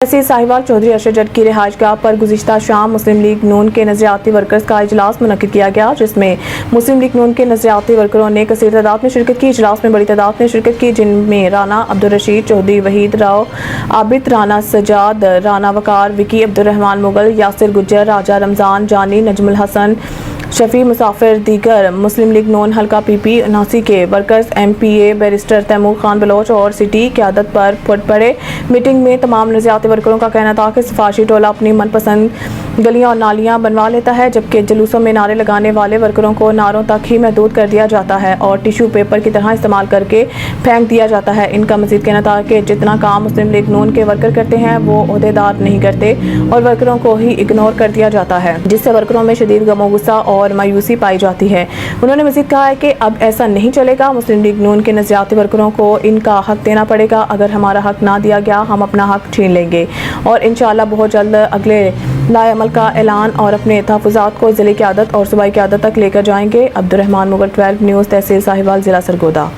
تحصیل साहिवाल चौधरी अरशद जट की रिहाइशगाह पर गुज़िश्ता शाम मुस्लिम लीग नून के नज़रियाती वर्कर्स का इजलास मुनक्किद किया गया, जिसमें मुस्लिम लीग नून के नज़रियाती वर्करों ने कसीर तादाद में शिरकत की। इजलास में बड़ी तादाद में शिरकत की, जिनमें राना अब्दुल रशीद चौधरी, वहीद राव आबिद, राना सजाद, राना वकार, विकी अब्दुर्रहमान मुगल, यासिर गुज्जर, राजा रमज़ान जानी, नजमुल हसन, शफी मुसाफिर, दीगर मुस्लिम लीग नून हल्का PP 79 के workers MPA barrister Taimur Khan Baloch और सिटी क़यादत पर फुट पड़े। मीटिंग में तमाम नज़रियाती वर्करों का कहना था कि सिफारशी टोला अपनी मनपसंद गलियां और नालियां बनवा लेता है, जबकि जुलूसों में नारे लगाने वाले वर्करों को नारों तक ही महदूद कर दिया जाता है और टिश्यू पेपर की तरह इस्तेमाल करके फेंक दिया जाता है। इनका मज़ीद कहना था कि जितना काम मुस्लिम लीग नून के वर्कर करते हैं वो ओहदेदार नहीं करते और वर्करों को ही इग्नोर कर दिया जाता है, जिससे वर्करों में शदीद गमो गुस्सा और मायूसी पाई जाती है। उन्होंने मज़ीद कहा है कि अब ऐसा नहीं चलेगा, मुस्लिम लीग नून के नज़रियाती वर्करों को इनका हक देना पड़ेगा। अगर हमारा हक ना दिया गया हम अपना हक छीन लेंगे और इंशाअल्लाह बहुत जल्द अगले लाएअमल का ऐलान और अपने तहफ़्फ़ुज़ात को ज़िले क़यादत और सूबाई क़यादत तक लेकर जाएंगे। अब्दुर्रहमान मुगल 12 न्यूज़, तहसील साहिवाल, ज़िला सरगोदा।